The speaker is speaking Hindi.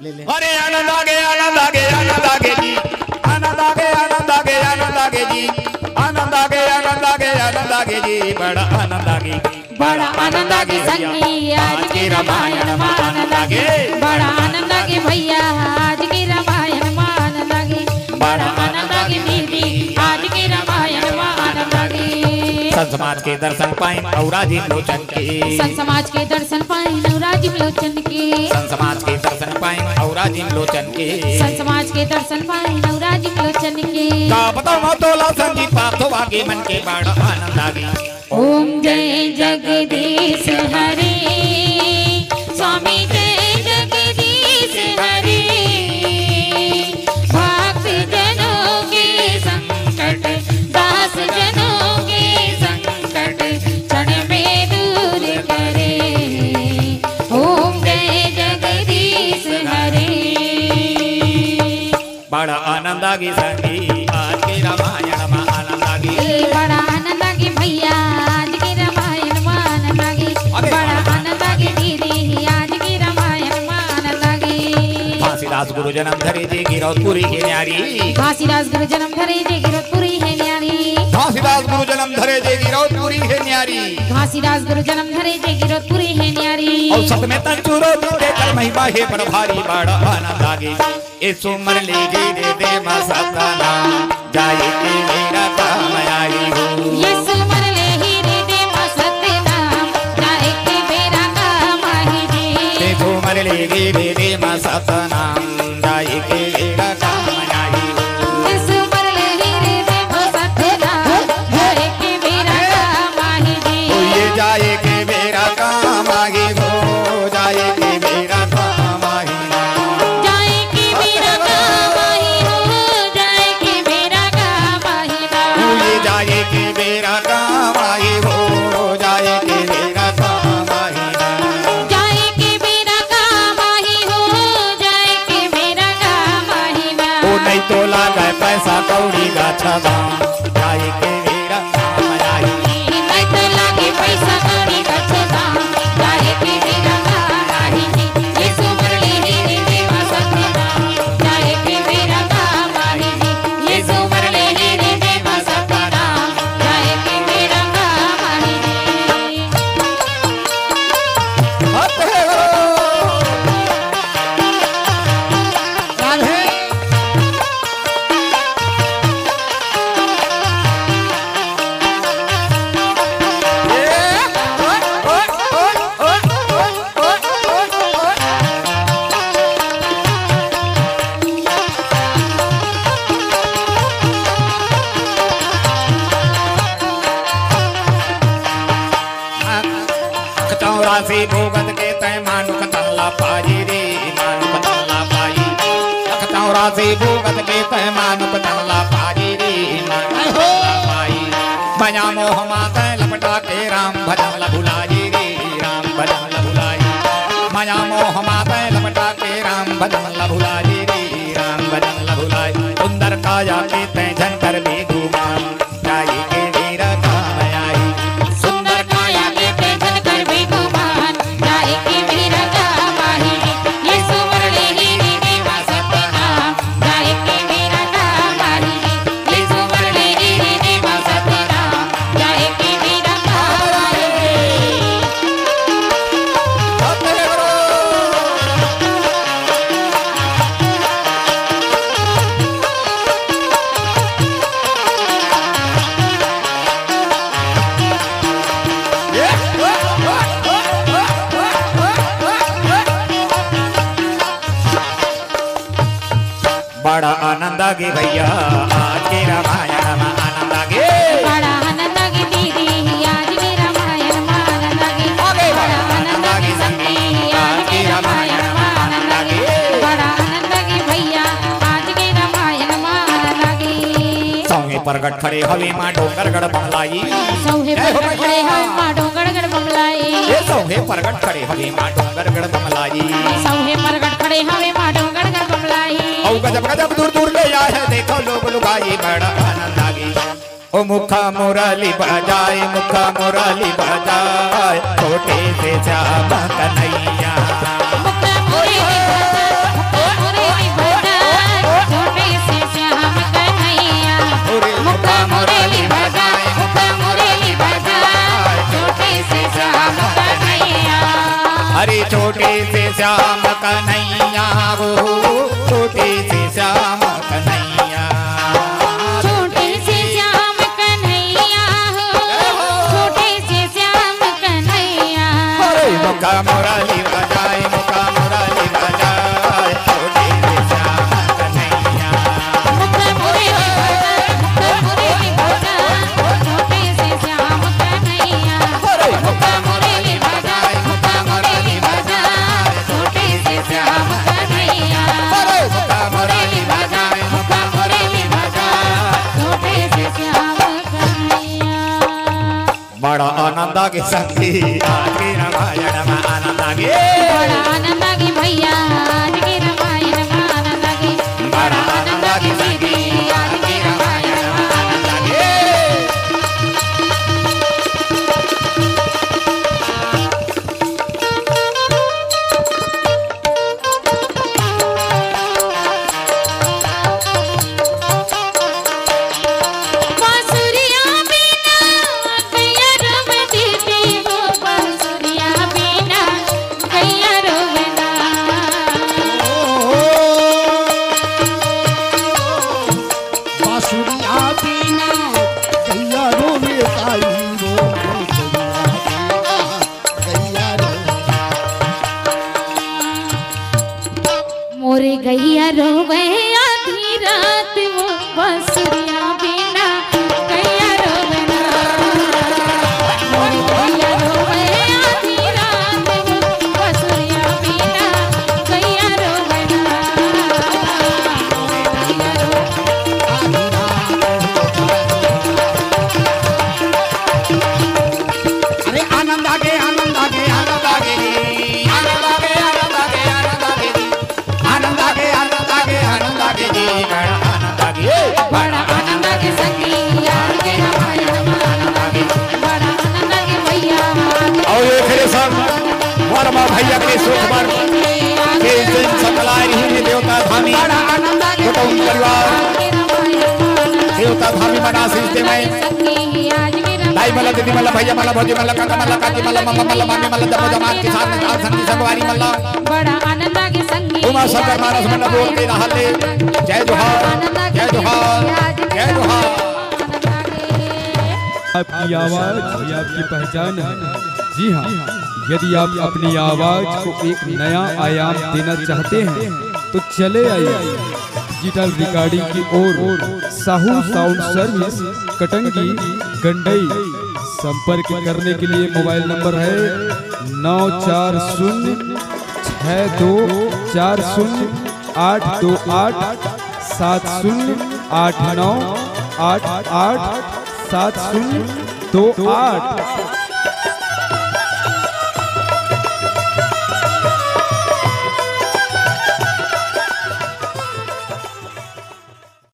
ले ले। अरे आनंद आगे आनंद आगे आनंद आगे जी, आनंद आगे आनंद आगे आनंद आगे जी, आनंद आगे आनंद आगे आनंद आगे जी, बड़ा आनंद आगे, बड़ा आनंद आगे संगी आज की रामायण में आनंद आगे, बड़ा आनंद आगे भैया आज की रामायण में आनंद आगे, बड़ा आनंद आगे दीदी आज की रामायण में आनंद आगे। संत समाज के दर्शन पाए और राजीव लोचन के, संत समाज के दर्शन पाए और राजीव लोचन के, संत समाज के दर्शन पाए और राजीव लोचन के, संत समाज के दर्शन पाए और राजीव लोचन के। का बताओ तोला संगीत पाप तो आगे मन के बड़ा आनंद आगे। ओम जय जगदीश हरे स्वामी जय जगदीश हरे, भक्त जनों के संकट दास जनों के संकट क्षण में दूर करे। ओम जय जगदीश हरे। बड़ा आनंद आगे संगी आज के रामायण में आनंद आगे, बड़ा आनंद आगे भैया आज की रामायण में आनंद आगे, बड़ा आनंद आगे दीदी आज की रामायण में आनंद आगे। घासीदास गुरु जन्म धरे जी गिरौदपुरी के न्यारी, घासीदास गुरु जन्म धरे जे गिरौदपुरी है न्यारी, घासीदास गुरु जन्म धरे जे गिरौदपुरी है न्यारी, घासीदास गुरु जन्म धरे जे गिरौदपुरी है न्यारी। और सत में तंचुरो दे कर महिमा है पर भारी बड़ा आनंद आगे। ए सुमर ले जी दे मा सतना जाए के मेरा काम आई हो, ये सुमर ले ही दे मा सतनाम जाए के मेरा काम आई जी। ए सुमर ले जी दे मा सतना जाए के मेरा काम आई हो, ये सुमर ले ही दे मा सतनाम जाए के मेरा काम आई जी। ओ ये जाए के मेरा काम आगे हो, जाए के मेरा काम आई हो, जाए के मेरा काम आई हो, जाए के मेरा काम आई ओ ना। ये जाए के मेरा काम आई हो, जाए के मेरा काम आई हो, जाए के मेरा काम आई हो, जाए के मेरा काम आई ना। ओ नहीं तो लागे पैसा कौड़ी गाछा दाम जाए के मेरा काम आई। नहीं तो लागे पैसा कौड़ी गच्छे दाम, जाए के मेरा काम आई जी। ये सुमर ले ही देवा सतनाम, जाए के मेरा काम आई जी। ये सुमर ले ही देवा सतनाम, जाए के मेरा काम आई जी। चौरासी भोगत के तय मानुक तल्ला पाई रे, मानुक तल्ला पाई, चौरासी भोगत के तय मानुक तल्ला पाई रे, मानुक तल्ला पाई। बजा मोह माता लपटा के राम भजन ल भुलाई रे, राम भजन ल भुलाई, माया मोह माता लपटा के राम भजन ल भुलाई रे, राम भजन ल भुलाई। सुंदर काया के तय झन कर भी घुमान जाए के मेरा काम आई, सुंदर काया के पेंशन कर भी गुमान, जाए के मेरा काम आई। ये सुमर ले ही देवा सतनाम, जाए के मेरा काम आई। ये सुमर ले ही देवा सतनाम, जाए के मेरा काम आई। बड़ा आनंद आगे भैया आज के रामायण में आनंद आगे, बड़ा आनंद आगे दीदी आज की रामायण में आनंद आगे, बड़ा आनंद आगे संगी आज की रामायण में आनंद आगे, बड़ा आनंद आगे भैया आज की रामायण में आनंद आगे। सौहे प्रगट खड़े हवे माँ डोंगरगढ़ बंगलाई, सौहे प्रगट खड़े हवे माँ डोंगरगढ़ बंगलाई, ये सौहे प्रगट खड़े हवे माँ डोंगरगढ़ बंगलाई, सौहे प्रगट खड़े हवे माँ डोंगरगढ़ बंगलाई। औ गजब गजब दूर दूर ले आए देखो लोग लुगाई बड़ा आनंद आगे। ओ मुखा मुरली बजाए, मुखा मुरली बजाए, छोटे से श्याम कन्हैया, मुखा मुरली बजाए, छोटे से श्याम कन्हैया हो, छोटे से श्याम कन्हैया, छोटे से श्याम कन्हैया हो, छोटे से श्याम कन्हैया। मुखा मुरली बजाए, मुखा मुरली बजाए, छोटे से श्याम कन्हैया, मुखा मुरली बजाए, छोटे से श्याम कन्हैया। मुखा मुरली बजाए, मुखा मुरली बजाए, छोटे से श्याम कन्हैया। मुखा मुरली बजाए, मुखा मुरली बजाए, छोटे से श्याम कन्हैया। बड़ा आनंद के संगी आज के रामायण में आनंद आगे, बड़ा आनंद आगे भैया आज के रामायण में आनंद आगे। बड़ा आनंद के संगी आज के रामायण में आनंद आगे। बांसुरिया बिना गैया रोवती थी वो, बांसुरिया बिना गैया रोवना। बांसुरिया बिना गैया रोवे ताई रो, गैया रोवे। मोरे गैया रोवे आधी रात वो, बांसुरिया बिना गैया रोवना। मोरे गैया रोवे आधी रात वो, बांसुरिया बिना गैया रोवना। गैया रोवे अरे आनंद आगे, आनंद आगे, आनंद आगे, आनंद आगे, आनंद आगे, आनंद आगे, आनंद आगे, आनंद आगे, आनंद आगे, बड़ा आनंद आगे, बड़ा आनंद आगे संगी आज के रामायण में आनंद आगे। बड़ा आनंद आगे भैया और ये फिर सब वर्मा भैया के सुख बर के दिन सकलाय ही देवता धामी कुटुंब परिवार देवता धामी बना सिलते में दाई मल्ला दीदी मल्ला भैया मल्ला भौजी मल्ला काका मल्ला काकी मल्ला मम्मा मल्ला मामी मल्ला जब जमात किसान दाल संगी संगवारी मल्ला बड़ा आनंद आगे संगी उमा शंकर मानस मंडल बोलते रहले जय जोहार, जय जोहार, जय जोहार। आपकी आवाज ही आपकी पहचान है। जी हाँ, यदि आप अपनी आवाज को एक नया आयाम देना चाहते हैं तो चले आइए डिजिटल रिकॉर्डिंग की ओर। Sahu sound service Katangi Gandai. संपर्क करने के लिए मोबाइल नंबर है 940620828708988702 8।